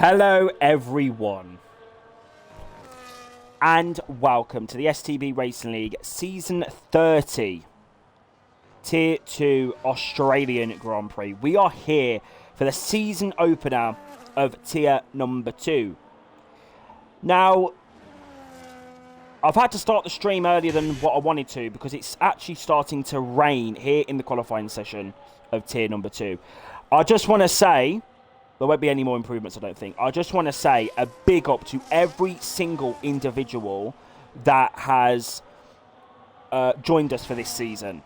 Hello everyone and welcome to the STB Racing League Season 30 Tier 2 Australian Grand Prix. We are here for the season opener of Tier number 2. Now, I've had to start the stream earlier than what I wanted to because it's actually starting to rain here in the qualifying session of Tier number 2. I just want to say, there won't be any more improvements, I don't think. I just want to say a big up to every single individual that has joined us for this season.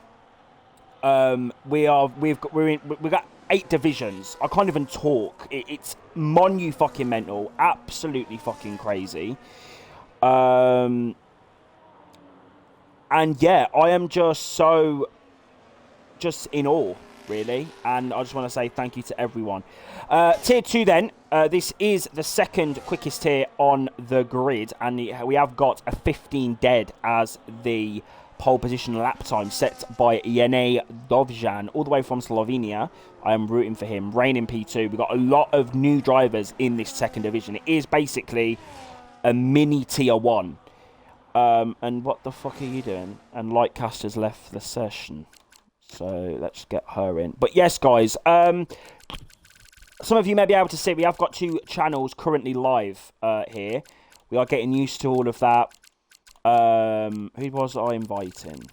We've got 8 divisions. I can't even talk. It's monu-fucking-mental, absolutely fucking crazy. And yeah, I am just in awe, really, and I just want to say thank you to everyone. Tier 2 then, this is the second quickest tier on the grid, and we have got a 15 dead as the pole position lap time set by Jene Dovjan, all the way from Slovenia. I am rooting for him. Rain in P2. We've got a lot of new drivers in this second division. It is basically a mini tier 1. And what the fuck are you doing? And Lightcaster's left the session. So let's get her in. But yes, guys, some of you may be able to see we have got 2 channels currently live here. We are getting used to all of that. Who was I inviting?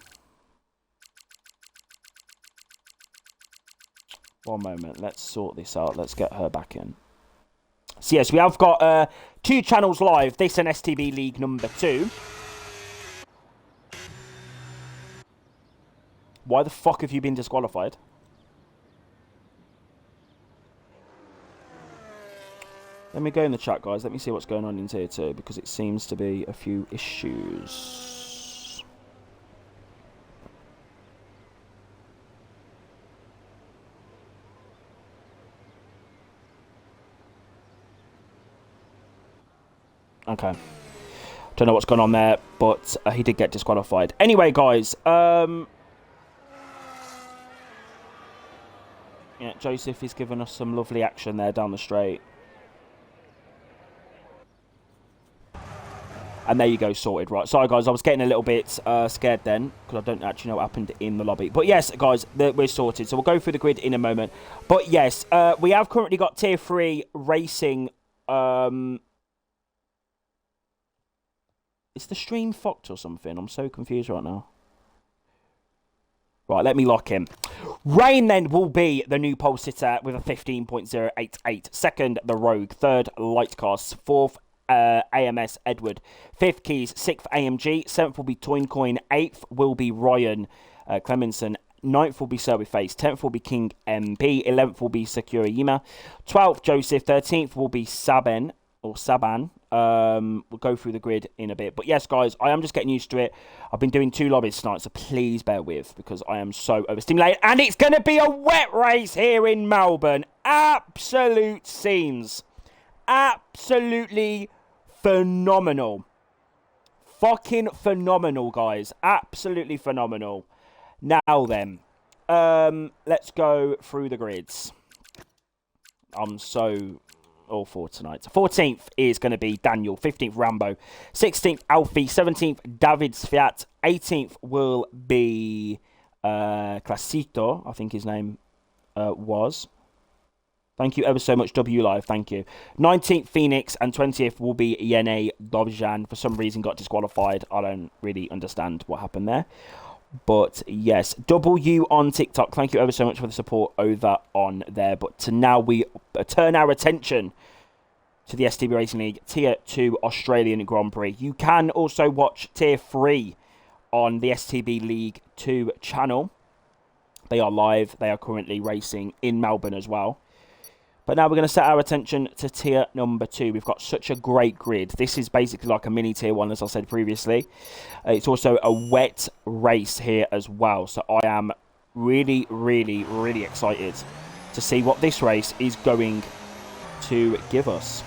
One moment. Let's sort this out. Let's get her back in. So yes, we have got 2 channels live. This and STB League number 2. Why the fuck have you been disqualified? Let me go in the chat, guys. Let me see what's going on in Tier 2, because it seems to be a few issues. Okay. Don't know what's going on there, but he did get disqualified. Anyway, guys, yeah, Joseph is giving us some lovely action there down the straight. And there you go, sorted. Right, sorry, guys, I was getting a little bit scared then, because I don't actually know what happened in the lobby. But yes, guys, we're sorted. So we'll go through the grid in a moment. But yes, we have currently got Tier 3 racing. Is the stream fucked or something? I'm so confused right now. Right, let me lock in. Rain then will be the new pole sitter with a 15.088. Second, the Rogue. Third, Lightcast. Fourth, AMS Edward. 5th, Keys. 6th, AMG. 7th will be Toincoin. 8th will be Ryan Clemenson. 9th will be Face. 10th will be King MP. 11th will be Sakura Yima. 12th, Joseph. 13th will be Saban. We'll go through the grid in a bit. But yes, guys, I am just getting used to it. I've been doing 2 lobbies tonight, so please bear with, because I am so overstimulated. And it's going to be a wet race here in Melbourne. Absolute scenes. Absolutely phenomenal. Fucking phenomenal, guys. Absolutely phenomenal. Now then, let's go through the grids. I'm so all for tonight. 14th is going to be Daniel. 15th, Rambo. 16th, Alfie. 17th, David Sviat. 18th will be Clasito, I think his name was. Thank you ever so much, W Live. Thank you. 19th, Phoenix. And 20th will be Jene Dovjan. For some reason, got disqualified. I don't really understand what happened there. But yes, W on TikTok. Thank you ever so much for the support over on there. But now we turn our attention to the STB Racing League Tier 2 Australian Grand Prix. You can also watch Tier 3 on the STB League 2 channel. They are live. They are currently racing in Melbourne as well. But now we're going to set our attention to Tier number 2. We've got such a great grid. This is basically like a mini Tier 1, as I said previously. It's also a wet race here as well. So I am really, really, really excited to see what this race is going to give us.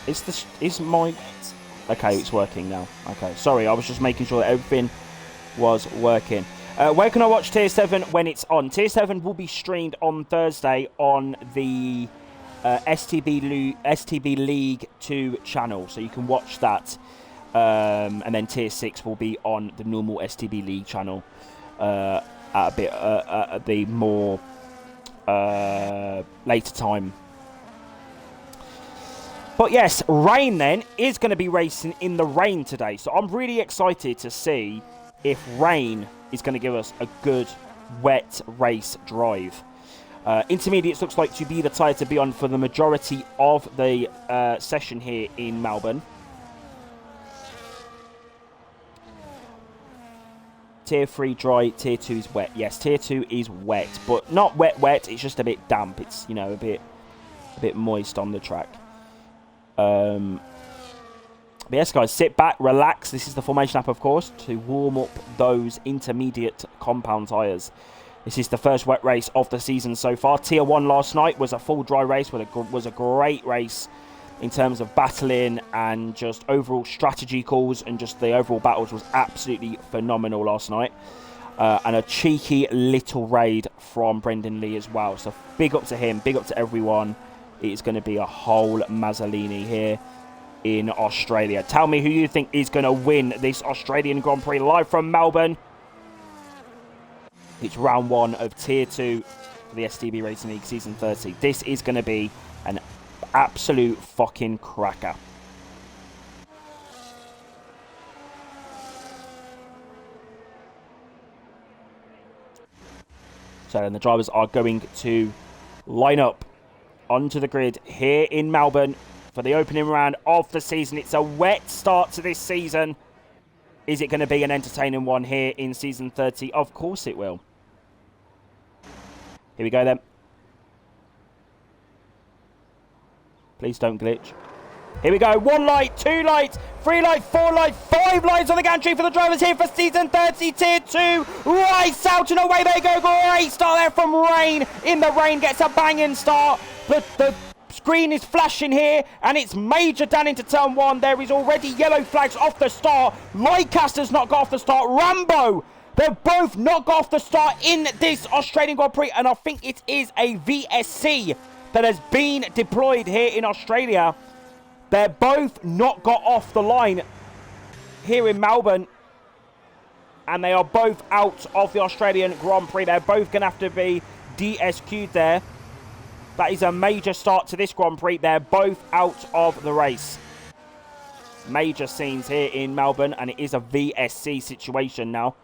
Is my... Okay, it's working now. Okay, sorry, I was just making sure that everything was working. Where can I watch Tier 7 when it's on? Tier 7 will be streamed on Thursday on the STB League 2 channel, so you can watch that. And then Tier 6 will be on the normal STB League channel at the more later time. But yes, Rain then is going to be racing in the rain today, so I'm really excited to see if Rain is going to give us a good wet race drive. Intermediates looks like to be the tyre to be on for the majority of the session here in Melbourne. Tier 3 dry, Tier 2 is wet. Yes, Tier 2 is wet, but not wet, it's just a bit damp. It's, you know, a bit moist on the track. But yes, guys, sit back, relax. This is the formation app, of course, to warm up those intermediate compound tyres. This is the first wet race of the season so far. Tier 1 last night was a full dry race, was a great race in terms of battling and just overall strategy calls, and just the overall battles was absolutely phenomenal last night. And a cheeky little raid from Brendan Lee as well. So big up to him, big up to everyone. It's going to be a whole Mazzolini here in Australia. Tell me who you think is going to win this Australian Grand Prix live from Melbourne. It's round 1 of Tier 2 for the STB Racing League Season 30. This is going to be an absolute fucking cracker. So then the drivers are going to line up onto the grid here in Melbourne for the opening round of the season. It's a wet start to this season. Is it going to be an entertaining one here in Season 30? Of course it will. Here we go then. Please don't glitch. Here we go. 1 light, 2 lights, 3 lights, 4 lights, 5 lights on the gantry for the drivers here for Season 30 Tier 2. Race out and away they go. Great start there from Rain. In the rain, gets a banging start. But the screen is flashing here, and it's major down into turn 1. There is already yellow flags off the start. Lightcaster's not got off the start. Rambo, they've both not got off the start in this Australian Grand Prix, and I think it is a VSC that has been deployed here in Australia. They're both not got off the line here in Melbourne, and they are both out of the Australian Grand Prix. They're both going to have to be DSQ'd there. That is a major start to this Grand Prix. They're both out of the race. Major scenes here in Melbourne, and it is a VSC situation now.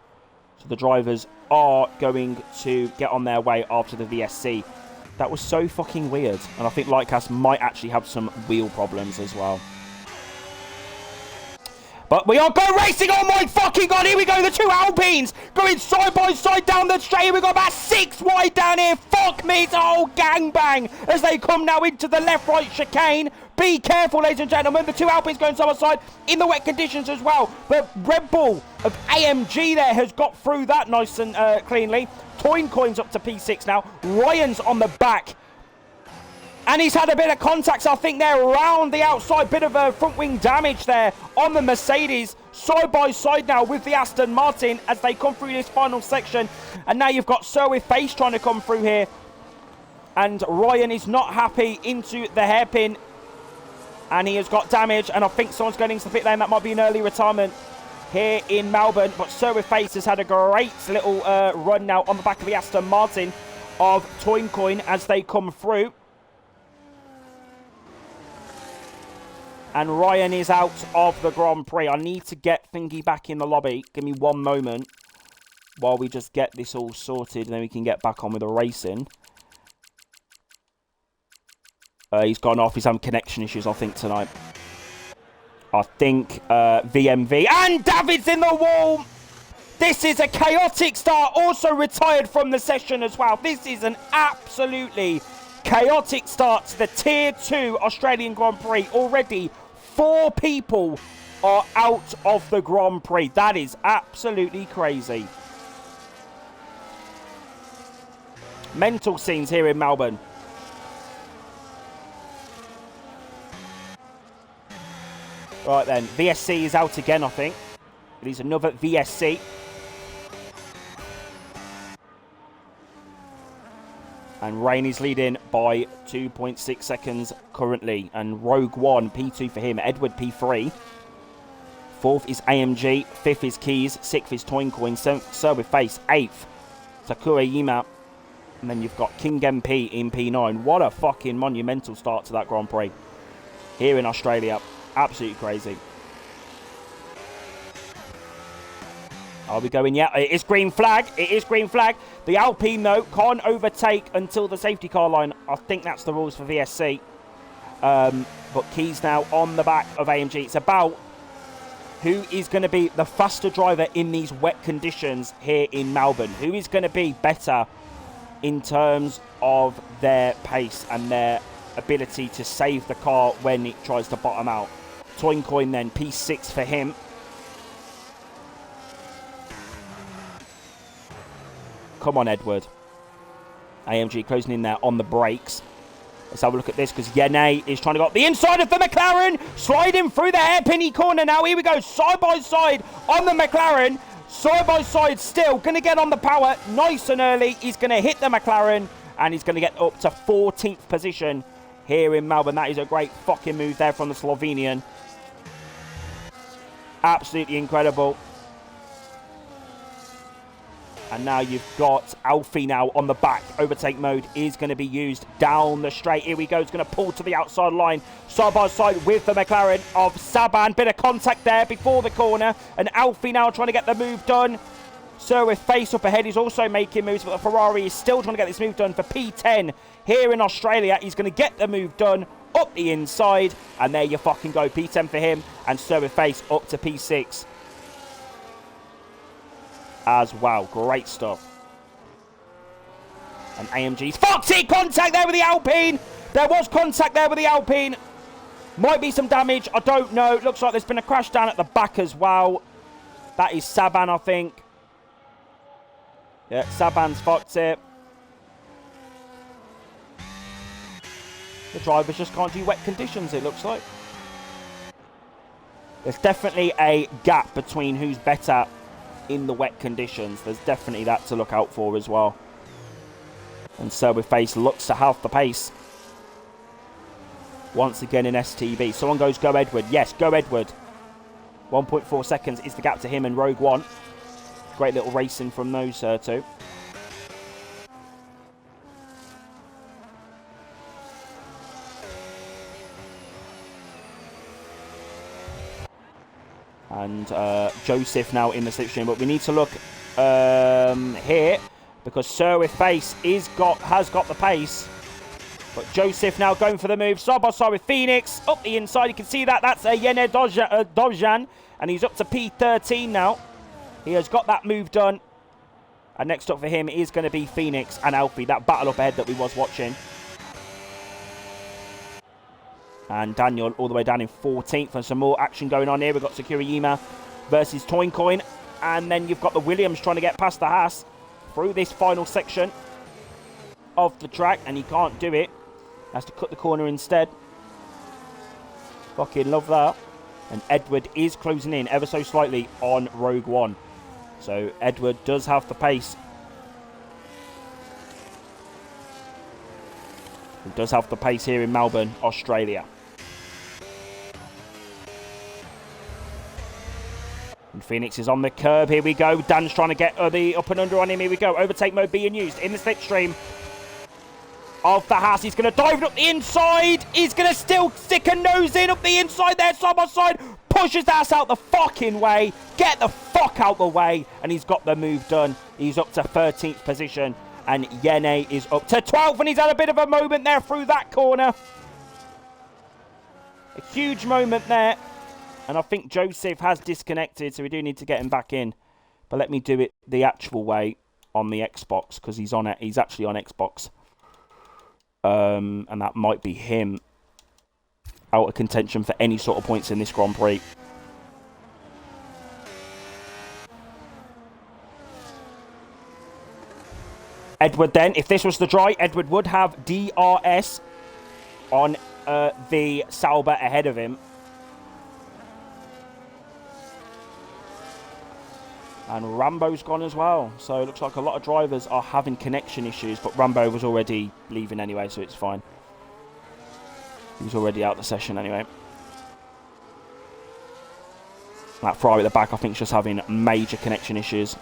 So the drivers are going to get on their way after the VSC. That was so fucking weird. And I think Lightcast might actually have some wheel problems as well. But we are go racing. Oh my fucking god, here we go. The 2 Alpines going side by side down the straight. We've got about 6 wide down here. Fuck me, it's a whole gangbang as they come now into the left-right chicane. Be careful, ladies and gentlemen. The 2 Alpines going side by side in the wet conditions as well. But Red Bull of AMG there has got through that nice and cleanly. Toyn Coin's up to P6 now. Ryan's on the back. And he's had a bit of contacts, I think, there around the outside. Bit of a front wing damage there on the Mercedes. Side by side now with the Aston Martin as they come through this final section. And now you've got Sir with Face trying to come through here. And Ryan is not happy into the hairpin. And he has got damage. And I think someone's going into the pit lane. That might be an early retirement here in Melbourne. But Sir with Face has had a great little run now on the back of the Aston Martin of Toyn Coin as they come through. And Ryan is out of the Grand Prix. I need to get Thingy back in the lobby. Give me 1 moment while we just get this all sorted, and then we can get back on with the racing. He's gone off. He's having connection issues, I think, tonight. I think VMV. And David's in the wall. This is a chaotic start. Also retired from the session as well. This is an absolutely chaotic start to the Tier 2 Australian Grand Prix. Already 4 people are out of the Grand Prix. That is absolutely crazy. Mental scenes here in Melbourne. Right then, VSC is out again, I think. It is another VSC. And Rain is leading by 2.6 seconds currently. And Rogue 1, P2 for him. Edward, P3. Fourth is AMG. Fifth is Keys. Sixth is Toincoin. Seventh, Sir with Face. Eighth, Sakura Yima. And then you've got King MP in P9. What a fucking monumental start to that Grand Prix here in Australia. Absolutely crazy. Are we going? Yeah, it is green flag. It is green flag. The Alpine, though, can't overtake until the safety car line. I think that's the rules for VSC. But Keys now on the back of AMG. It's about who is going to be the faster driver in these wet conditions here in Melbourne. Who is going to be better in terms of their pace and their ability to save the car when it tries to bottom out. Toincoin then, P6 for him. Come on, Edward. AMG closing in there on the brakes. Let's have a look at this because Yene is trying to go up the inside of the McLaren. Sliding through the hairpinny corner now. Here we go. Side by side on the McLaren. Side by side still. Going to get on the power nice and early. He's going to hit the McLaren. And he's going to get up to 14th position here in Melbourne. That is a great fucking move there from the Slovenian. Absolutely incredible. And now you've got Alfie now on the back. Overtake mode is going to be used down the straight. Here we go. It's going to pull to the outside line. Side by side with the McLaren of Saban. Bit of contact there before the corner. And Alfie now trying to get the move done. Sir with Face up ahead is also making moves. But the Ferrari is still trying to get this move done for P10 here in Australia. He's going to get the move done up the inside. And there you fucking go. P10 for him. And Sir with Face up to P6. As well. Great stuff. And AMG's Foxy contact there with the Alpine. There was contact there with the Alpine. Might be some damage. I don't know. Looks like there's been a crash down at the back as well. That is Saban, I think. Yeah, Saban's fucked it. The drivers just can't do wet conditions, it looks like. There's definitely a gap between who's better in the wet conditions. There's definitely that to look out for as well. And Sir with Face looks to have the pace once again in STB. Someone goes, go Edward. Yes, go Edward. 1.4 seconds is the gap to him and Rogue 1. Great little racing from those two. And Joseph now in the slipstream. But we need to look here because Sir with Face has got the pace. But Joseph now going for the move. Side by side with Phoenix. Up the inside. You can see that. That's a Yene Dovjan. And he's up to P13 now. He has got that move done. And next up for him is going to be Phoenix and Alfie. That battle up ahead that we was watching. And Daniel all the way down in 14th. And some more action going on here. We've got Sakura Yima versus Toincoin. And then you've got the Williams trying to get past the Haas through this final section of the track. And he can't do it. Has to cut the corner instead. Fucking love that. And Edward is closing in ever so slightly on Rogue 1. So Edward does have the pace. He does have the pace here in Melbourne, Australia. And Phoenix is on the curb. Here we go. Dan's trying to get the up and under on him. Here we go. Overtake mode being used in the slipstream of the Haas. He's going to dive up the inside. He's going to still stick a nose in up the inside there, side by side. Pushes the Haas out the fucking way. Get the fuck out the way. And he's got the move done. He's up to 13th position. And Yene is up to 12th. And he's had a bit of a moment there through that corner. A huge moment there. And I think Joseph has disconnected. So we do need to get him back in. But let me do it the actual way on the Xbox. Because he's on it. He's actually on Xbox. And that might be him out of contention for any sort of points in this Grand Prix. Edward then, if this was the dry, Edward would have DRS on the Sauber ahead of him. And Rambo's gone as well. So it looks like a lot of drivers are having connection issues. But Rambo was already leaving anyway, so it's fine. He was already out of the session anyway. That Ferrari at the back, I think, is just having major connection issues.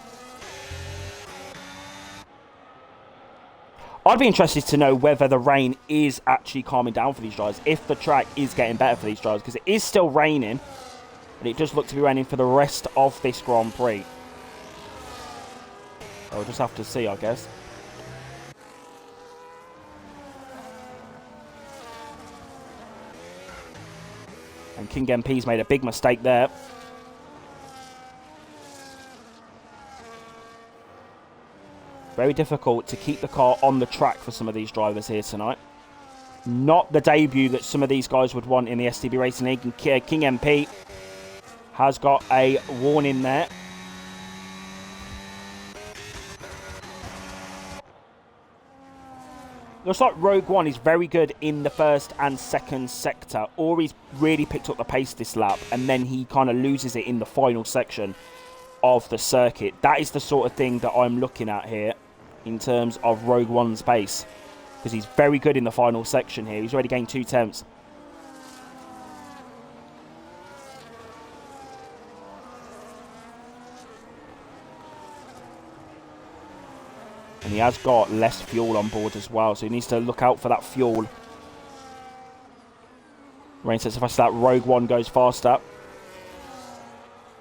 I'd be interested to know whether the rain is actually calming down for these drivers. If the track is getting better for these drivers. Because it is still raining. And it does look to be raining for the rest of this Grand Prix. I'll just have to see, I guess. And King MP's made a big mistake there. Very difficult to keep the car on the track for some of these drivers here tonight. Not the debut that some of these guys would want in the STB Racing League. And King MP has got a warning there. Looks like Rogue One is very good in the first and second sector. Or he's really picked up the pace this lap. And then he kind of loses it in the final section of the circuit. That is the sort of thing that I'm looking at here in terms of Rogue One's pace. Because he's very good in the final section here. He's already gained 2 tenths. And he has got less fuel on board as well. So he needs to look out for that fuel. Rain sets faster. That Rogue One goes faster.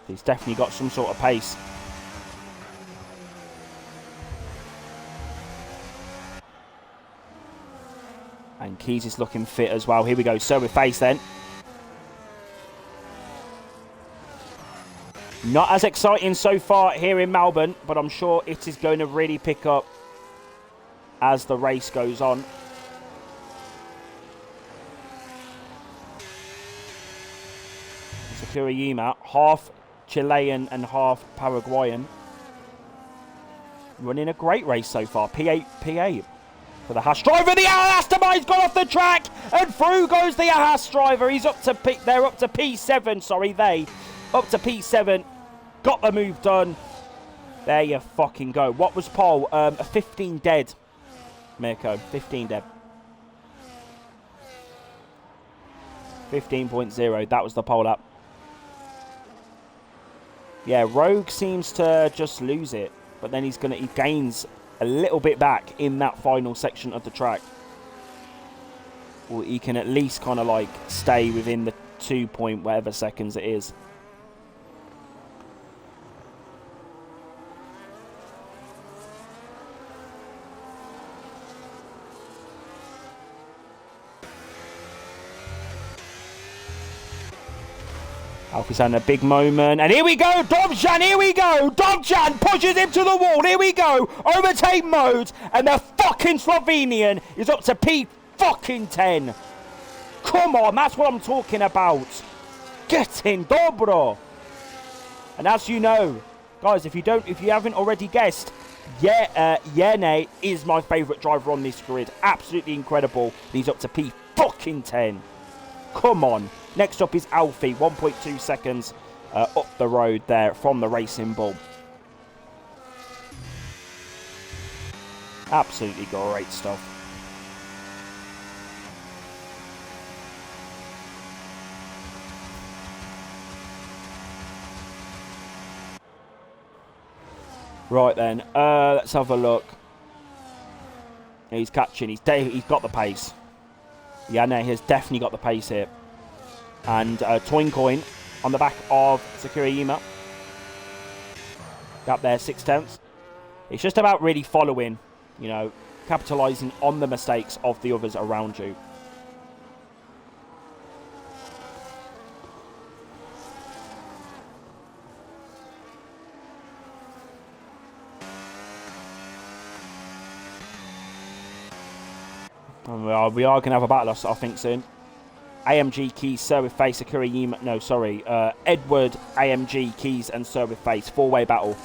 He's definitely got some sort of pace. And Keys is looking fit as well. Here we go. So with face then. Not as exciting so far here in Melbourne, but I'm sure it is going to really pick up as the race goes on. Sakurayima, half Chilean and half Paraguayan. Running a great race so far. P8, P8 for the Haas driver. The Aston's gone off the track, and through goes the Haas driver. He's up to they're up to P7. Sorry, up to P7. Got the move done. There you fucking go. What was pole? A 15 dead. Mirko, 15 dead. 15.0. That was the pole up. Yeah, Rogue seems to just lose it, but then he gains a little bit back in that final section of the track. Or he can at least kind of like stay within the 2 point whatever seconds it is. Alfie's having a big moment. And here we go. Dobjan, here we go. Dobjan pushes him to the wall. Here we go. Overtake mode. And the fucking Slovenian is up to P10. Come on. That's what I'm talking about. Get in, Dobro. And as you know, guys, if you haven't already guessed, Yene is my favourite driver on this grid. Absolutely incredible. And he's up to P10. Come on. Next up is Alfie, 1.2 seconds up the road there from the Racing Bull. Absolutely great stuff. Right then, let's have a look. He's catching, he's got the pace. Yeah, no, he's definitely got the pace here. And Toincoin on the back of Sakurayima. Up there, 6 tenths. It's just about really following, you know, capitalising on the mistakes of the others around you. And we are going to have a battle, I think, soon. AMG Keys, Sir with Face, Sakurayima. No, sorry. Edward, AMG Keys, and Sir with Face. 4-way battle.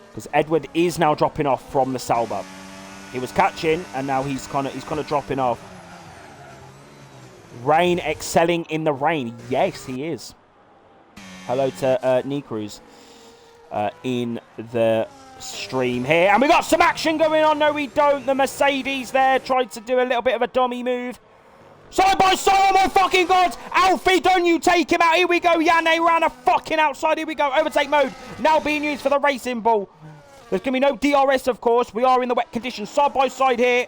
Because Edward is now dropping off from the Sauber. He was catching, and now he's kind of dropping off. Rain excelling in the rain. Yes, he is. Hello to Necruz. in the stream here. And we got some action going on. No, we don't. The Mercedes there tried to do a little bit of a dummy move. Side by side, oh my fucking god! Alfie, don't you take him out. Here we go. Yanne ran a fucking outside. Here we go. Overtake mode now being used for the racing ball. There's going to be no DRS, of course. We are in the wet conditions. Side by side here.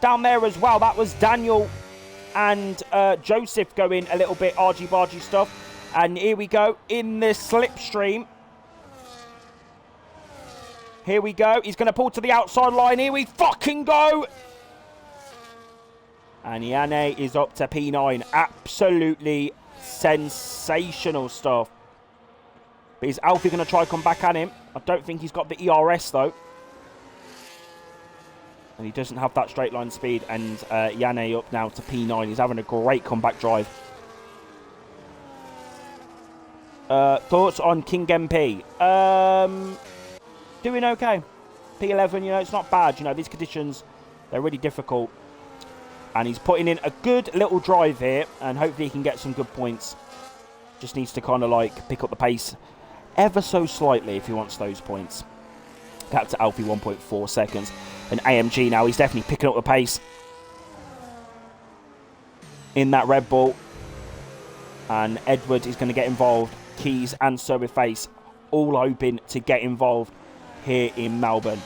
Down there as well. That was Daniel and Joseph going a little bit argy-bargy stuff. And here we go in the slipstream. Here we go. He's going to pull to the outside line. Here we fucking go. And Yanne is up to P9. Absolutely sensational stuff. But is Alfie going to try to come back at him? I don't think he's got the ERS, though. And he doesn't have that straight line speed. And Yanne up now to P9. He's having a great comeback drive. Thoughts on King MP? Doing okay. P11, you know, it's not bad. You know, these conditions, they're really difficult. And he's putting in a good little drive here. And hopefully he can get some good points. Just needs to kind of like pick up the pace ever so slightly if he wants those points. Cap to Alfie 1.4 seconds. And AMG now, he's definitely picking up the pace in that Red Bull. And Edward is going to get involved. Keys and Face all hoping to get involved here in Melbourne.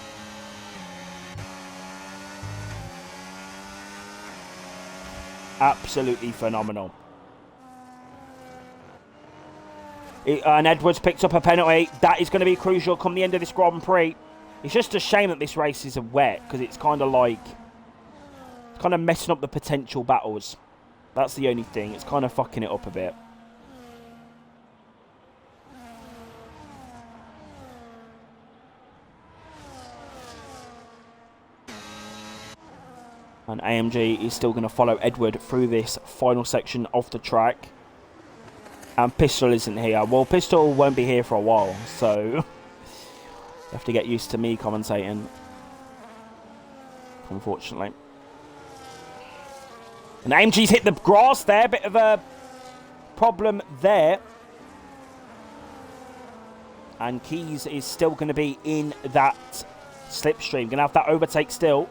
Absolutely phenomenal. And Edwards picked up a penalty. That is going to be crucial come the end of this Grand Prix. It's just a shame that this race is wet because it's kind of like... It's kind of messing up the potential battles. That's the only thing. It's kind of fucking it up a bit. And AMG is still going to follow Edward through this final section of the track. And Pistol isn't here. Well, Pistol won't be here for a while, so you have to get used to me commentating, unfortunately. And AMG's hit the grass there. Bit of a problem there. And Keys is still going to be in that slipstream. Going to have that overtake still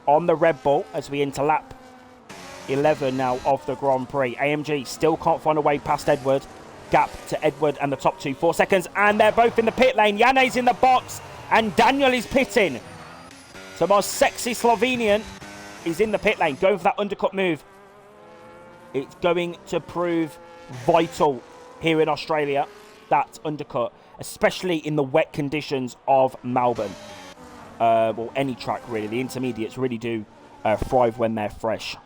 on the Red Bull as we enter lap 11 now of the Grand Prix. AMG still can't find a way past Edward. Gap to Edward and the top two, 4 seconds. And they're both in the pit lane. Yanne's in the box and Daniel is pitting. So my sexy Slovenian is in the pit lane, going for that undercut move. It's going to prove vital here in Australia, that undercut, especially in the wet conditions of Melbourne. Well, any track really. The intermediates really do thrive when they're fresh.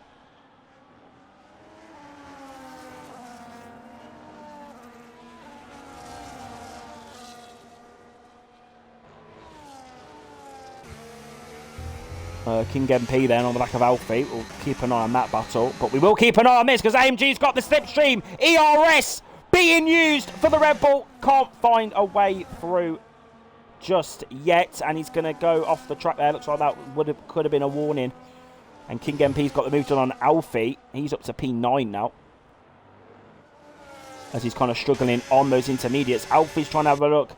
King MP then on the back of Alfie. We'll keep an eye on that battle. But we will keep an eye on this because AMG's got the slipstream. ERS being used for the Red Bull. Can't find a way through just yet. And he's going to go off the track there. Looks like that could have been a warning. And King MP's got the move done on Alfie. He's up to P9 now, as he's kind of struggling on those intermediates. Alfie's trying to have a look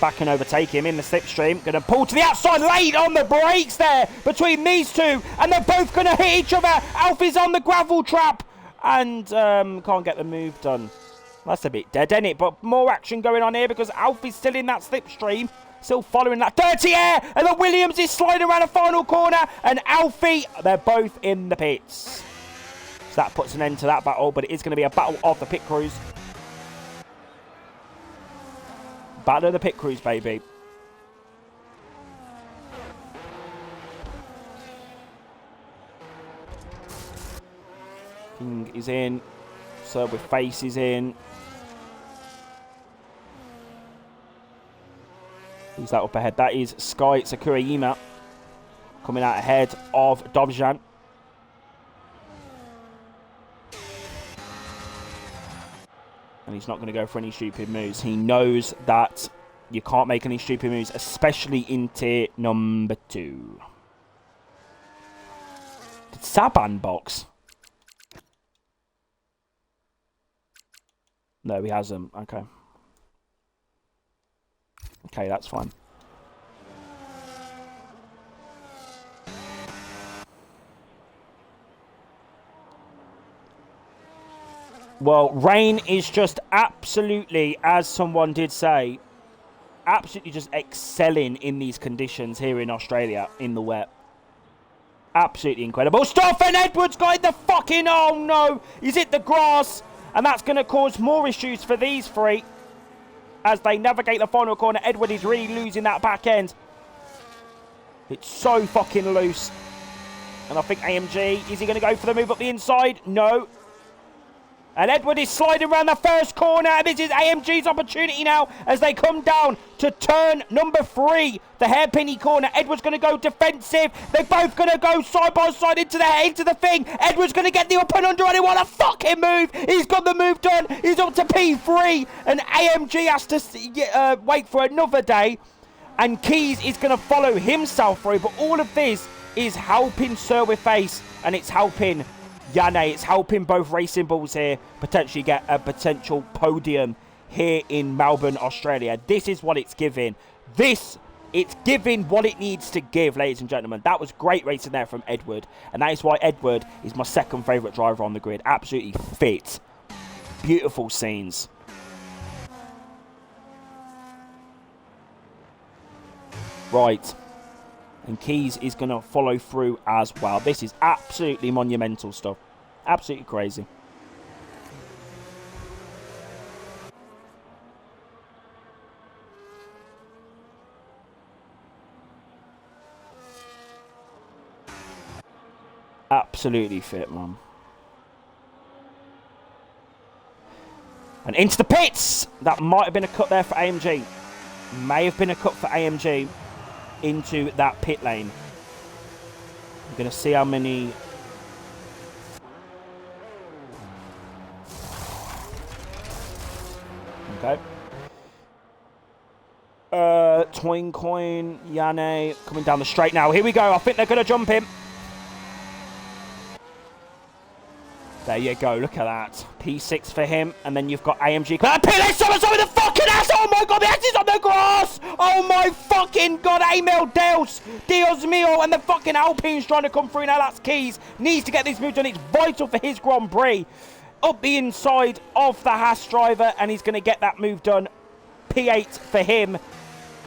back and overtake him in the slipstream. Going to pull to the outside, late on the brakes there between these two. And they're both going to hit each other. Alfie's on the gravel trap and can't get the move done. That's a bit dead, isn't it? But more action going on here because Alfie's still in that slipstream. Still following that dirty air. And the Williams is sliding around a final corner. And Alfie, they're both in the pits. So that puts an end to that battle. But it is going to be a battle of the pit crews. Battle of the pit crews, baby. King is in. Serve with Face is in. Who's that up ahead? That is Sky Sakurayima coming out ahead of Dobjan. And he's not going to go for any stupid moves. He knows that you can't make any stupid moves, especially in tier number 2. Did Saban box? No, he hasn't. Okay. Okay, that's fine. Well, rain is just absolutely, as someone did say, absolutely just excelling in these conditions here in Australia in the wet. Absolutely incredible stuff, and Edwards got in the fucking, oh no, he's hit the grass, and that's going to cause more issues for these three as they navigate the final corner. Edward is really losing that back end. It's so fucking loose. And I think AMG, is he going to go for the move up the inside? No. And Edward is sliding around the first corner. And this is AMG's opportunity now as they come down to turn number 3. The hairpinny corner. Edward's going to go defensive. They're both going to go side by side into the thing. Edward's going to get the up and under on it. What a fucking move. He's got the move done. He's up to P3. And AMG has to wait for another day. And Keys is going to follow himself through. But all of this is helping Sir with Face. And it's helping Yanni. It's helping both racing bulls here potentially get a potential podium here in Melbourne, Australia. This is what it's giving. It's giving what it needs to give, ladies and gentlemen. That was great racing there from Edward. And that is why Edward is my second favourite driver on the grid. Absolutely fit. Beautiful scenes. Right. And Keys is going to follow through as well. This is absolutely monumental stuff. Absolutely crazy. Absolutely fit, man. And into the pits! That might have been a cut there for AMG. May have been a cut for AMG into that pit lane. I'm going to see how many... Okay. Toincoin, Yanni coming down the straight now. Here we go. I think they're going to jump him. There you go. Look at that. P6 for him. And then you've got AMG. P8, someone's over the fucking ass. Oh my god, the ass is on the grass. Oh my fucking god. Emil Deus. Dios mio. And the fucking Alpine's trying to come through now. That's Keys. Needs to get this move done. It's vital for his Grand Prix. Up the inside of the Haas driver. And he's going to get that move done. P8 for him.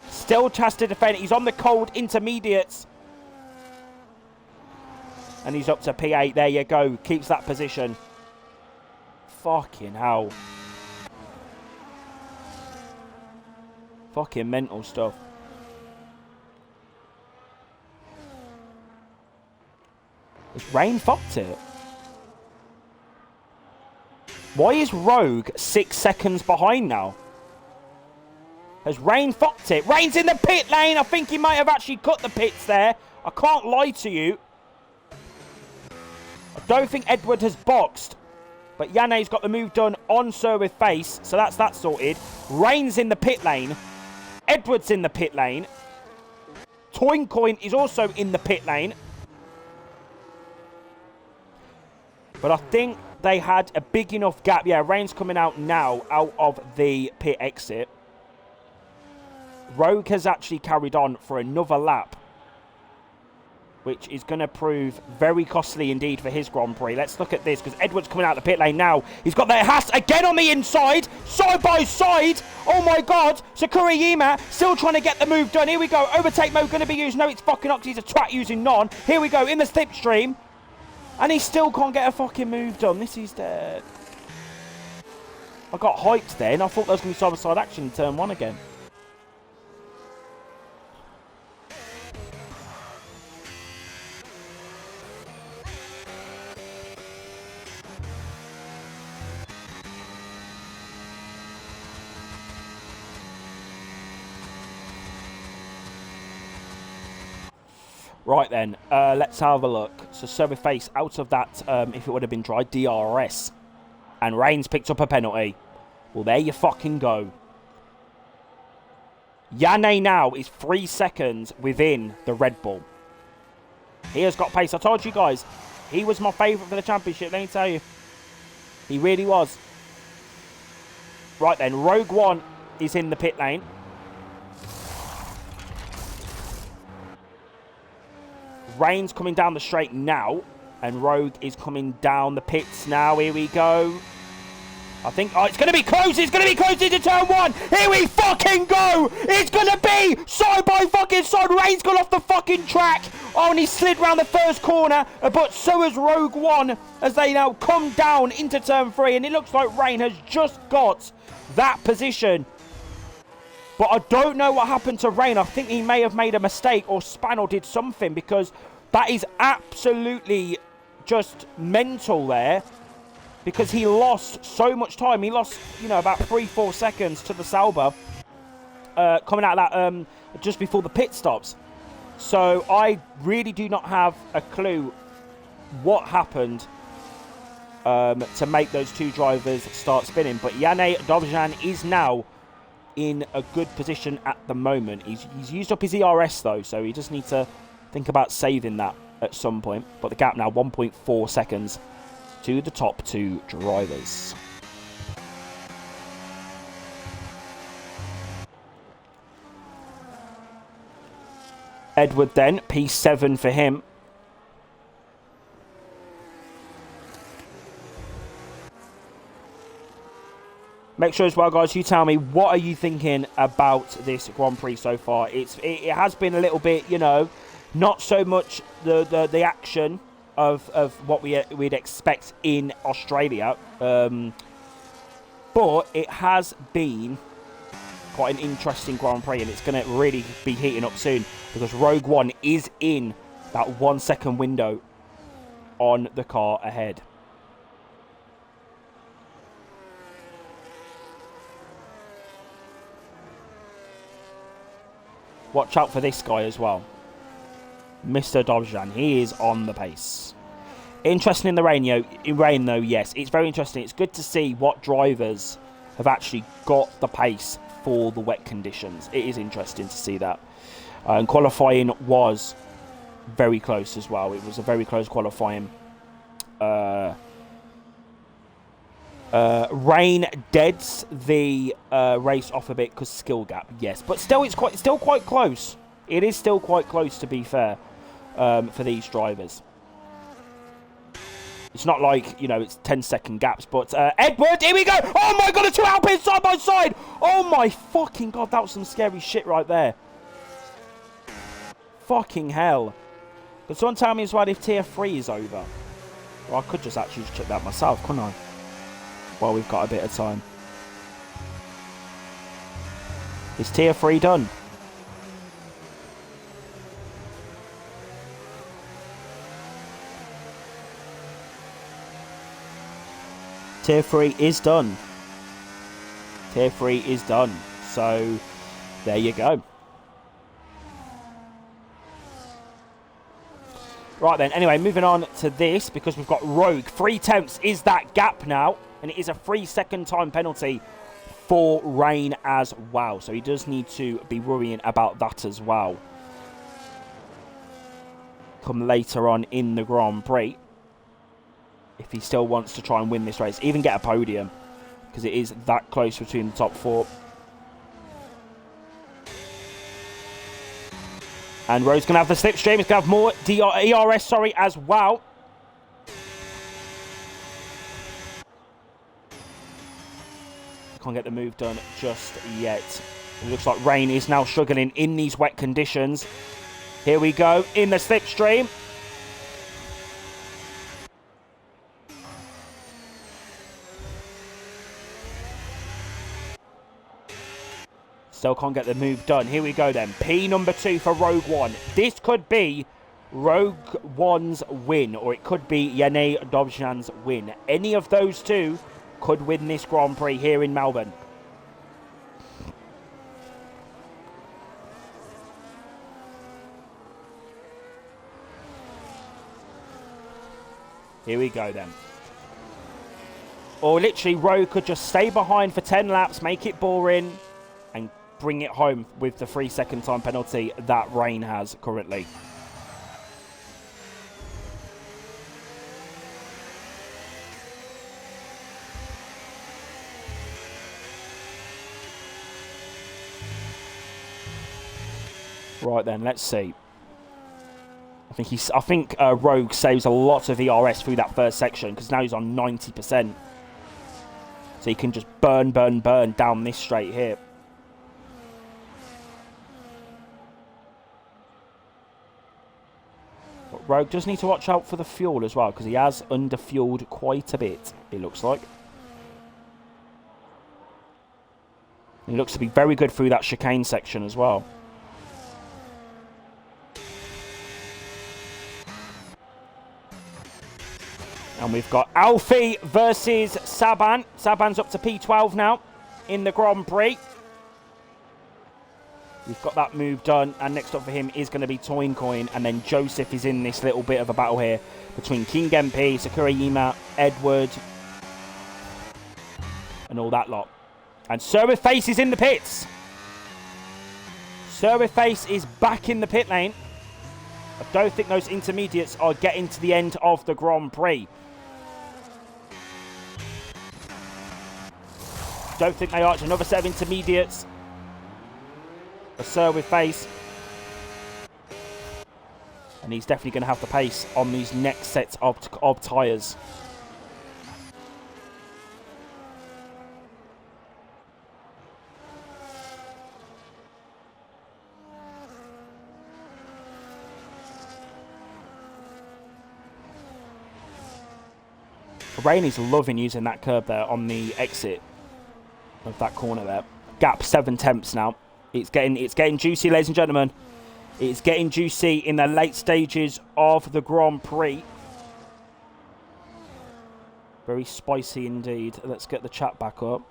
Still has to defend. He's on the cold intermediates. And he's up to P8. There you go. Keeps that position. Fucking hell. Fucking mental stuff. Has Rain fucked it? Why is Rogue 6 seconds behind now? Has Rain fucked it? Rain's in the pit lane. I think he might have actually cut the pits there. I can't lie to you. I don't think Edward has boxed. But Yanni's got the move done on Sir with Face. So that's that sorted. Rain's in the pit lane. Edward's in the pit lane. Toincoin is also in the pit lane. But I think they had a big enough gap. Yeah, Rain's coming out now, out of the pit exit. Rogue has actually carried on for another lap, which is going to prove very costly indeed for his Grand Prix. Let's look at this, because Edward's coming out of the pit lane now. He's got their Haas again on the inside, side by side. Oh my god, Sakurayima still trying to get the move done. Here we go, overtake mode going to be used. No, it's fucking Ox, he's a twat using none. Here we go, in the slipstream. And he still can't get a fucking move done. This is dead. I got hyped then. I thought there was going to be side-by-side action in turn 1 again. Right then, let's have a look. So Survey Face out of that, if it would have been dry, DRS. And Rain's picked up a penalty. Well, there you fucking go. Yanni now is 3 seconds within the Red Bull. He has got pace. I told you guys, he was my favourite for the championship, let me tell you. He really was. Right then, Rogue One is in the pit lane. Rain's coming down the straight now. And Rogue is coming down the pits now. Here we go. I think... Oh, it's going to be close. It's going to be close into turn 1. Here we fucking go. It's going to be side by fucking side. Rain's gone off the fucking track. Oh, and he slid round the first corner. But so has Rogue One as they now come down into turn 3. And it looks like Rain has just got that position. But I don't know what happened to Rain. I think he may have made a mistake or span or did something, because that is absolutely just mental there. Because he lost so much time. He lost, you know, about 3-4 seconds to the Sauber coming out of that just before the pit stops. So I really do not have a clue what happened to make those two drivers start spinning. But Yannick Dobjan is now in a good position at the moment. He's used up his ERS though, so he just needs to think about saving that at some point. But the gap now 1.4 seconds to the top two drivers. Edward then, P7 for him. Make sure as well, guys, you tell me, what are you thinking about this Grand Prix so far? It has been a little bit, you know, not so much the action of what we'd expect in Australia, but it has been quite an interesting Grand Prix, and it's going to really be heating up soon, because Rogue One is in that 1 second window on the car ahead. Watch out for this guy as well. Mr. Dobjan, he is on the pace. Interesting in the rain, though, yes. It's very interesting. It's good to see what drivers have actually got the pace for the wet conditions. It is interesting to see that. And qualifying was very close as well. It was a very close qualifying. Rain deads the race off a bit because skill gap, yes. But still, it's still quite close. It is still quite close, to be fair, for these drivers. It's not like, you know, it's 10-second gaps. But Edward, here we go. Oh, my God, the two Alpines side by side. Oh, my fucking God, that was some scary shit right there. Fucking hell. Can someone tell me as well if Tier 3 is over? Well, I could just actually check that myself, couldn't I? Well, we've got a bit of time. Is Tier 3 done? Tier 3 is done. Tier 3 is done. So, there you go. Right then, anyway, moving on to this, because we've got Rogue. 3 tenths is that gap now, and it is a 3-second time penalty for Rain as well. So he does need to be worrying about that as well. Come later on in the Grand Prix, if he still wants to try and win this race, even get a podium, because it is that close between the top 4. And Rowe's going to have the slipstream. He's going to have more ERS, as well. Can't get the move done just yet. It looks like Rain is now struggling in these wet conditions. Here we go in the slipstream. Still can't get the move done. Here we go then. P number 2 for Rogue One. This could be Rogue One's win, or it could be Yannick Dobjan's win. Any of those two could win this Grand Prix here in Melbourne. Here we go then. Or literally, Rogue could just stay behind for 10 laps, make it boring, and bring it home with the 3-second time penalty that Rain has currently. Right then, let's see. I think Rogue saves a lot of ERS through that first section because now he's on 90%. So he can just burn down this straight here. But Rogue does need to watch out for the fuel as well because he has underfueled quite a bit, it looks like. He looks to be very good through that chicane section as well. And we've got Alfie versus Saban. Saban's up to P12 now in the Grand Prix. We've got that move done. And next up for him is going to be Toincoin. And then Joseph is in this little bit of a battle here between King MP, Sakurayima, Edward, and all that lot. And Surface is in the pits. Surface is back in the pit lane. I don't think those intermediates are getting to the end of the Grand Prix. Don't think they are. It's another set of intermediates. A Surface. And he's definitely going to have the pace on these next sets of tyres. Rainey's loving using that curb there on the exit of that corner there. Gap 7 tenths now. It's getting juicy, ladies and gentlemen. It's getting juicy in the late stages of the Grand Prix. Very spicy indeed. Let's get the chat back up.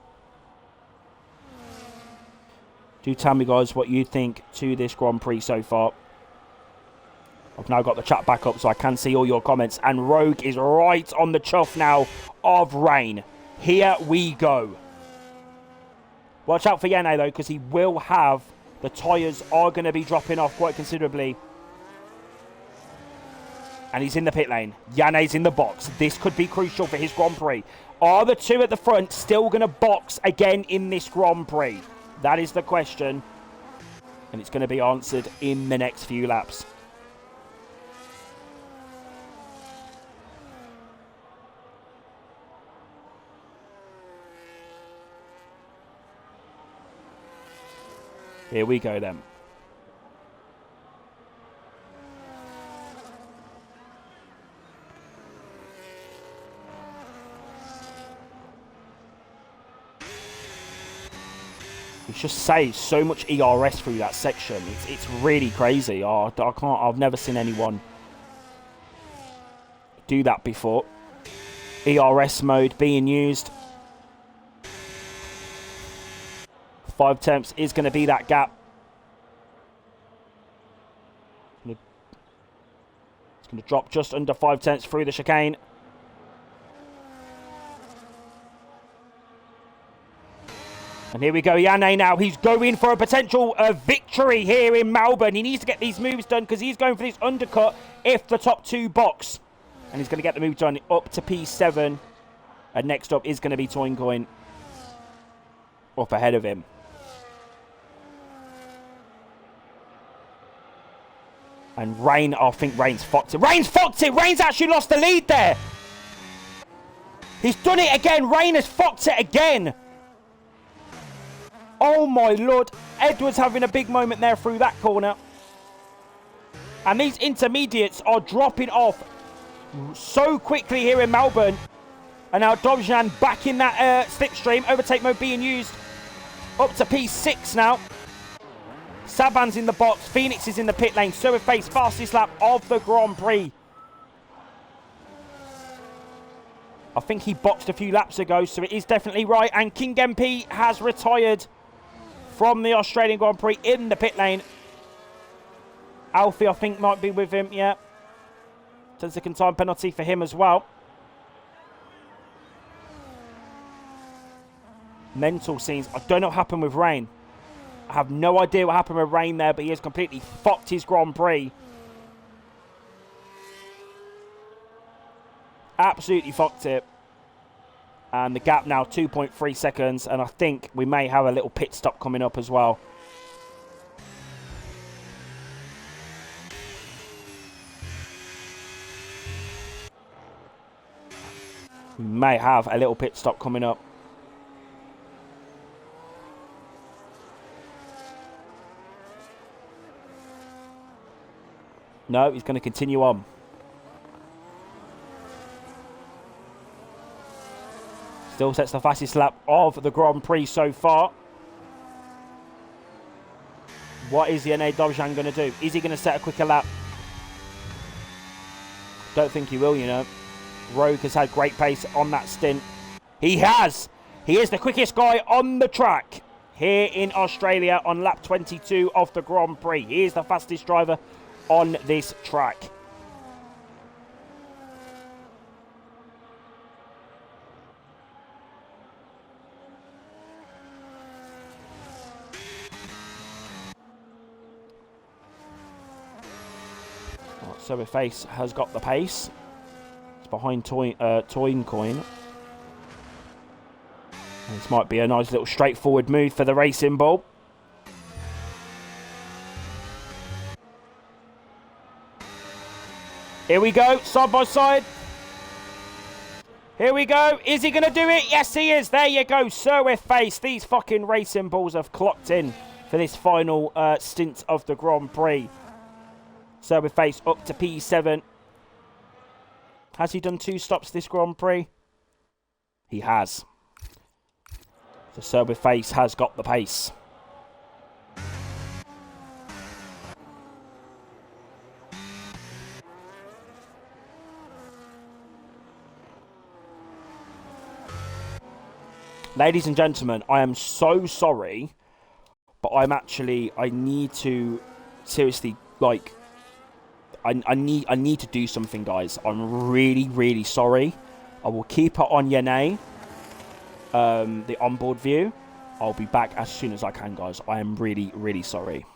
Do tell me, guys, what you think to this Grand Prix so far. I've now got the chat back up so I can see all your comments. And Rogue is right on the chuff now of Rain. Here we go. Watch out for Yane, though, because he will have... The tyres are going to be dropping off quite considerably. And he's in the pit lane. Yane's in the box. This could be crucial for his Grand Prix. Are the two at the front still going to box again in this Grand Prix? That is the question. And it's going to be answered in the next few laps. Here we go then. He just saves so much ERS through that section. It's really crazy. Oh, I've never seen anyone do that before. ERS mode being used. 5 tenths is going to be that gap. It's going to drop just under 5 tenths through the chicane. And here we go, Yane now. He's going for a potential victory here in Melbourne. He needs to get these moves done because he's going for this undercut if the top two box. And he's going to get the move done up to P7. And next up is going to be Toincoin up ahead of him. And Rain, I think Rain's fucked it. Rain's fucked it! Rain's actually lost the lead there! He's done it again! Rain has fucked it again! Oh my lord. Edward's having a big moment there through that corner. And these intermediates are dropping off so quickly here in Melbourne. And now Dobjan back in that slipstream. Overtake mode being used. Up to P6 now. Saban's in the box. Phoenix is in the pit lane. Surface, fastest lap of the Grand Prix. I think he boxed a few laps ago, so it is definitely right. And King MP has retired from the Australian Grand Prix in the pit lane. Alfie, I think, might be with him, yeah. 10-second time penalty for him as well. Mental scenes. I don't know what happened with Rain. I have no idea what happened with Rain there, but he has completely fucked his Grand Prix. Absolutely fucked it. And the gap now 2.3 seconds. And I think we may have a little pit stop coming up as well. We may have a little pit stop coming up. No, he's going to continue on. Still sets the fastest lap of the Grand Prix so far. What is Yannick Dovzhan going to do? Is he going to set a quicker lap? Don't think he will, you know. Rogue has had great pace on that stint. He has! He is the quickest guy on the track here in Australia on lap 22 of the Grand Prix. He is the fastest driver on this track. So Face has got the pace. It's behind Toyn Coin. This might be a nice little straightforward move for the Racing Bull. Here we go, side by side. Here we go. Is he going to do it? Yes, he is. There you go, Sir with Face. These fucking Racing Bulls have clocked in for this final stint of the Grand Prix. Sir with Face up to P7. Has he done 2 stops this Grand Prix? He has. So Sir with Face has got the pace. Ladies and gentlemen, I am so sorry, but I need to seriously, like, I need to do something, guys. I'm really, really sorry. I will keep it on Yannick, the onboard view. I'll be back as soon as I can, guys. I am really, really sorry.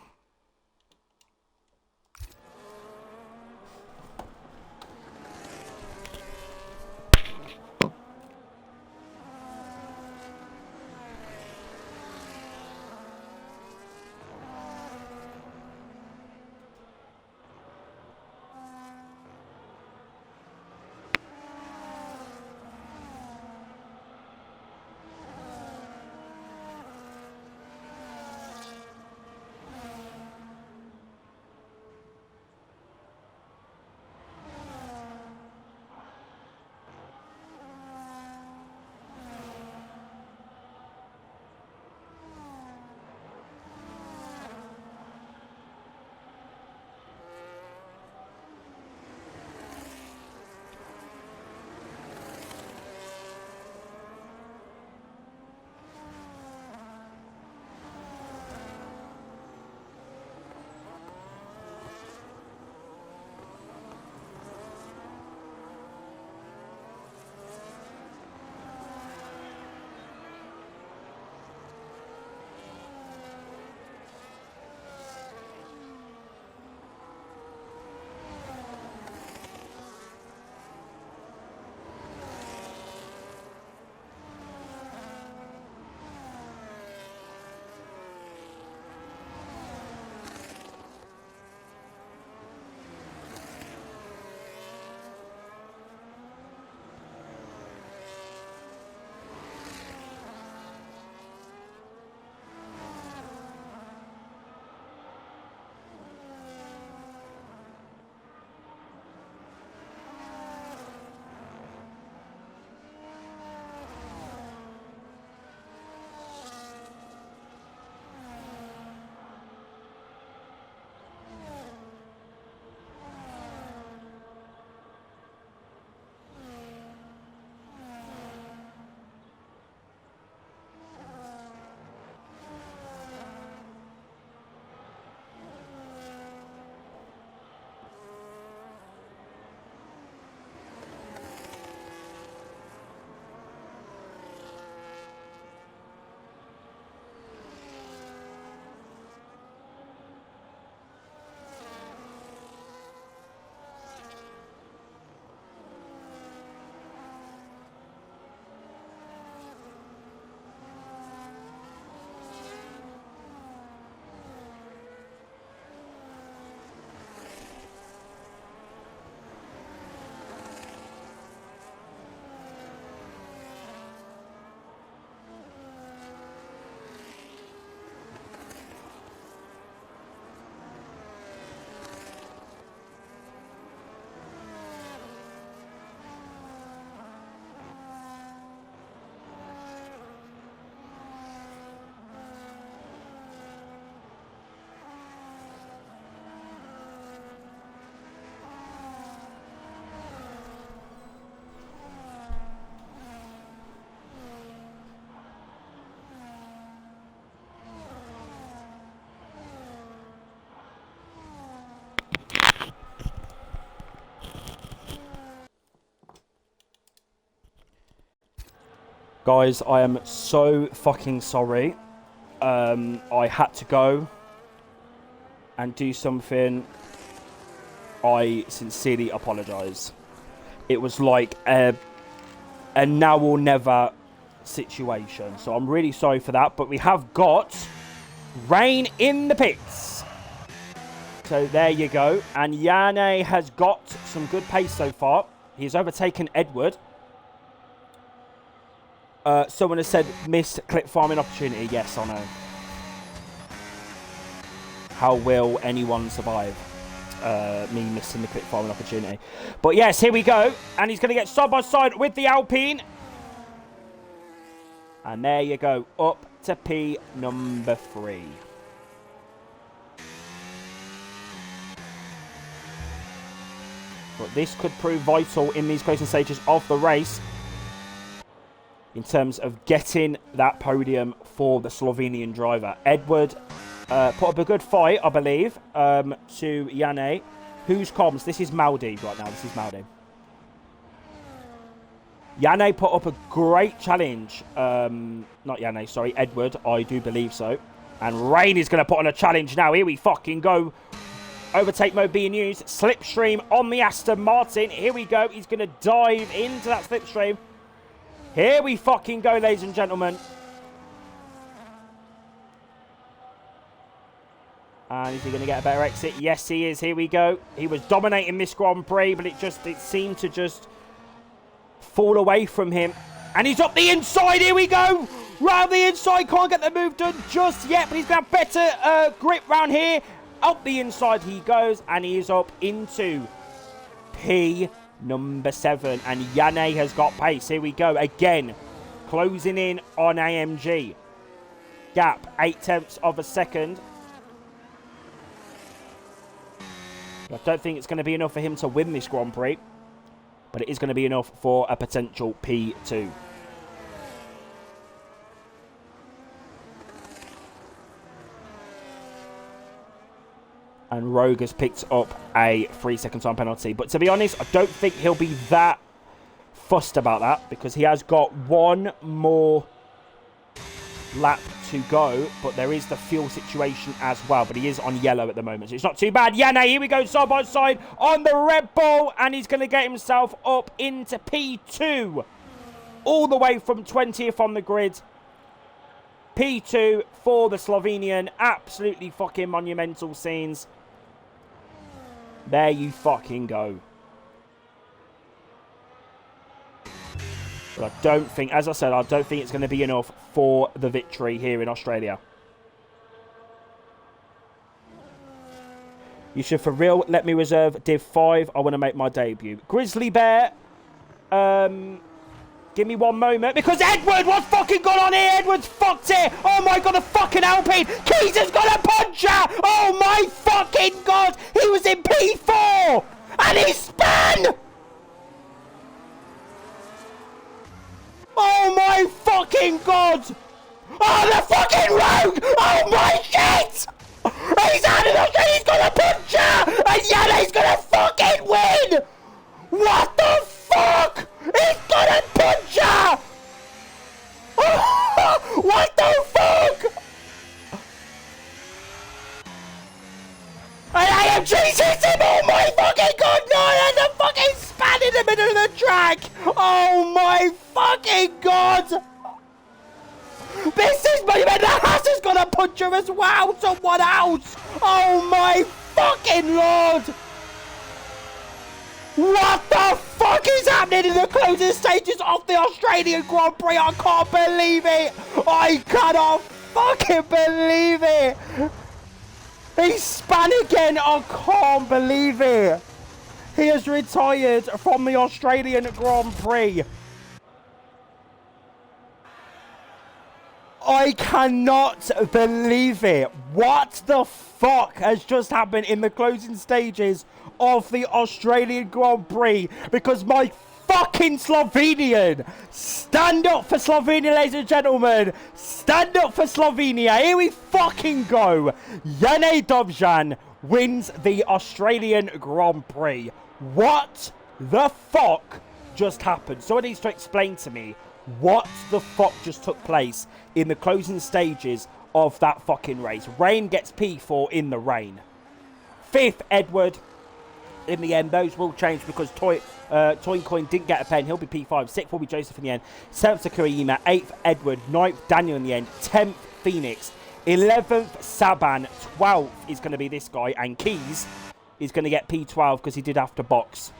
Guys, I am so fucking sorry. I had to go and do something. I sincerely apologise. It was like a now or never situation. So I'm really sorry for that. But we have got rain in the pits. So there you go. And Yanni has got some good pace so far. He's overtaken Edward. Someone has said missed clip farming opportunity. Yes, I know. How will anyone survive me missing the clip farming opportunity? But yes, here we go. And he's going to get side by side with the Alpine. And there you go. Up to P number 3. But this could prove vital in these closing stages of the race, in terms of getting that podium for the Slovenian driver. Edward put up a good fight, I believe, to Yanni. Who's comms? This is Maldi right now. This is Maldi. Yanni put up a great challenge. Not Yanni, sorry. Edward, I do believe so. And Rain is going to put on a challenge now. Here we fucking go. Overtake mode being used. Slipstream on the Aston Martin. Here we go. He's going to dive into that slipstream. Here we fucking go, ladies and gentlemen. And is he going to get a better exit? Yes, he is. Here we go. He was dominating this Grand Prix, but it seemed to just fall away from him. And he's up the inside. Here we go. Round the inside. Can't get the move done just yet, but he's going to have better grip round here. Up the inside he goes, and he is up into P number 7, and Yanni has got pace. Here we go again, closing in on AMG. Gap 0.8 of a second. I don't think it's going to be enough for him to win this Grand Prix, but it is going to be enough for a potential P2. And Rogue has picked up a 3-second time penalty. But to be honest, I don't think he'll be that fussed about that, because he has got one more lap to go. But there is the fuel situation as well. But he is on yellow at the moment, so it's not too bad. Yanni, here we go, side by side on the Red Bull. And he's going to get himself up into P2. All the way from 20th on the grid. P2 for the Slovenian. Absolutely fucking monumental scenes. There you fucking go. But I don't think, as I said, I don't think it's going to be enough for the victory here in Australia. You should for real let me reserve Div 5. I want to make my debut. Grizzly Bear. Give me one moment, because Edward, what's fucking gone on here? Edward's fucked it. Oh my god, a fucking Alpine. Keys has got a puncher. Oh my fucking god. He was in P4 and he spun. Oh my fucking god. Oh, the fucking Rogue. Oh my shit. He's out of the he's got a puncher. And Yanni's gonna fucking win. What the fuck? He's got a puncher! What the fuck? And AMG's hit him! Oh my fucking god, no! And the fucking span in the middle of the track! Oh my fucking god! This is my man, the Haas has got a puncher as well! Someone else! Oh my fucking lord! What the fuck is happening in the closing stages of the Australian Grand Prix? I can't believe it! I cannot fucking believe it! He spun again! I can't believe it! He has retired from the Australian Grand Prix. I cannot believe it. What the fuck has just happened in the closing stages of the Australian Grand Prix? Because my fucking Slovenian, stand up for Slovenia, ladies and gentlemen, stand up for Slovenia. Here we fucking go. Yanni Dobjan wins the Australian Grand Prix. What the fuck just happened? Someone needs to explain to me What the fuck just took place in the closing stages of that fucking race? Rain gets P4 in the rain. 5th, Edward. In the end, those will change because Toincoin didn't get a pen. He'll be P5. 6th will be Joseph in the end. 7th, Sakurayima. 8th, Edward. 9th, Daniel in the end. 10th, Phoenix. 11th, Saban. 12th is going to be this guy. And Keys is going to get P12 because he did have to box.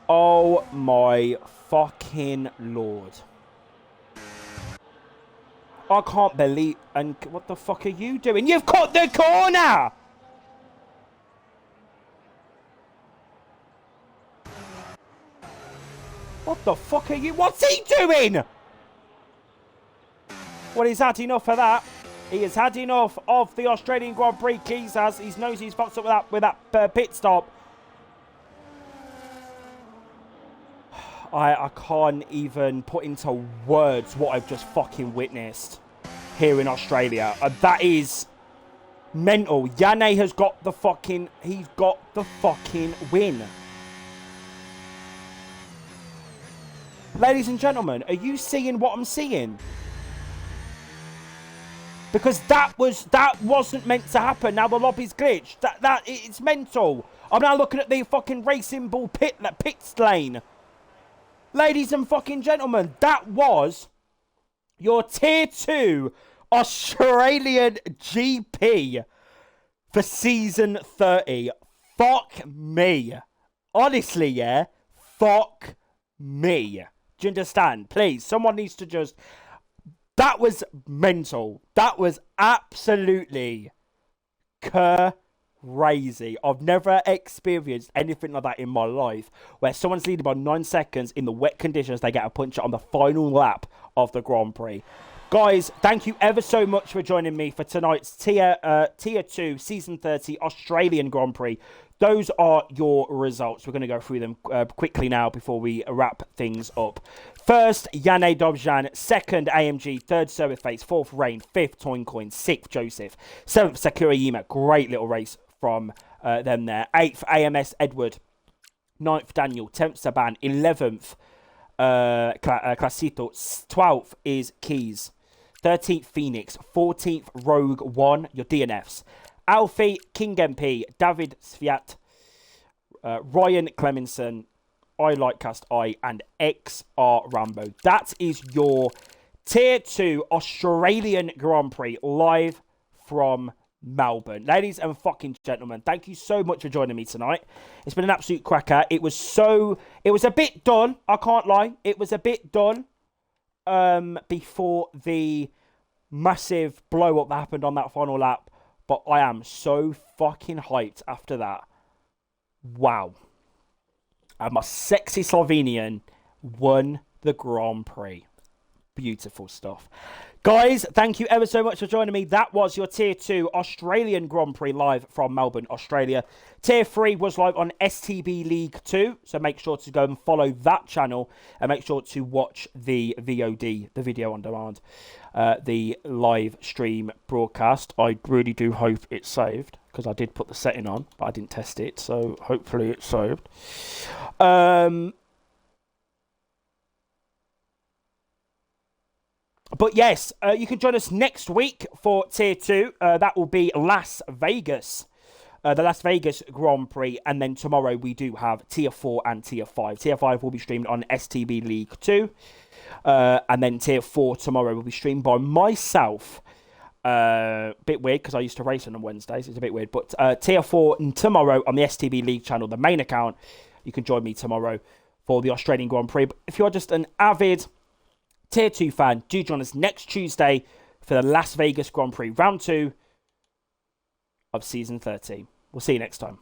Oh my fucking lord. I can't believe... And what the fuck are you doing? You've cut the corner! What the fuck are you... What's he doing? Well, he's had enough of that. He has had enough of the Australian Grand Prix. Keys has. He knows he's fucked up with that pit stop. I can't even put into words what I've just fucking witnessed here in Australia. That is mental. Yanne has got the fucking... He's got the fucking win. Ladies and gentlemen, are you seeing what I'm seeing? Because that wasn't meant to happen. Now the lobby's glitched. It's mental. I'm now looking at the fucking Racing Bull pit lane. Ladies and fucking gentlemen, that was your Tier 2 Australian GP for Season 30. Fuck me. Honestly, yeah. Fuck me. Do you understand? Please, someone needs to just... That was mental. That was absolutely crazy. I've never experienced anything like that in my life, where someone's leading by 9 seconds in the wet conditions. They get a punch on the final lap of the Grand Prix. Guys, thank you ever so much for joining me for tonight's Tier 2 Season 30 Australian Grand Prix. Those are your results. We're going to go through them quickly now before we wrap things up. First, Yanne Dobjan. 2nd, AMG. 3rd, Surface. 4th, Rain. 5th, Toincoin. 6th, Joseph. 7th, Sakurayima. Great little race from them there. 8th, AMS Edward. 9th, Daniel. 10th, Saban. 11th, Clasito. 12th is Keys. 13th, Phoenix. 14th, Rogue 1. Your DNFs. Alfie, King MP, David Sviat, Ryan Clemenson, I Like Cast I, and XR Rambo. That is your Tier 2 Australian Grand Prix live from Melbourne. Ladies and fucking gentlemen, thank you so much for joining me tonight. It's been an absolute cracker. It was a bit done, I can't lie. It was a bit done before the massive blow up that happened on that final lap. But I am so fucking hyped after that. Wow. And my sexy Slovenian won the Grand Prix. Beautiful stuff. Guys, thank you ever so much for joining me. That was your Tier 2 Australian Grand Prix live from Melbourne, Australia. Tier 3 was live on STB League 2. So make sure to go and follow that channel. And make sure to watch the VOD, the video on demand. The live stream broadcast. I really do hope it's saved. Because I did put the setting on. But I didn't test it. So hopefully it's saved. But yes, you can join us next week for Tier 2. That will be Las Vegas. The Las Vegas Grand Prix. And then tomorrow we do have Tier 4 and Tier 5. Tier 5 will be streamed on STB League 2. And then Tier 4 tomorrow will be streamed by myself. Bit weird because I used to race on Wednesdays. It's a bit weird. But Tier 4 tomorrow on the STB League channel, the main account. You can join me tomorrow for the Australian Grand Prix. But if you're just an avid Tier 2 fan, do join us next Tuesday for the Las Vegas Grand Prix, Round 2 of Season 30. We'll see you next time.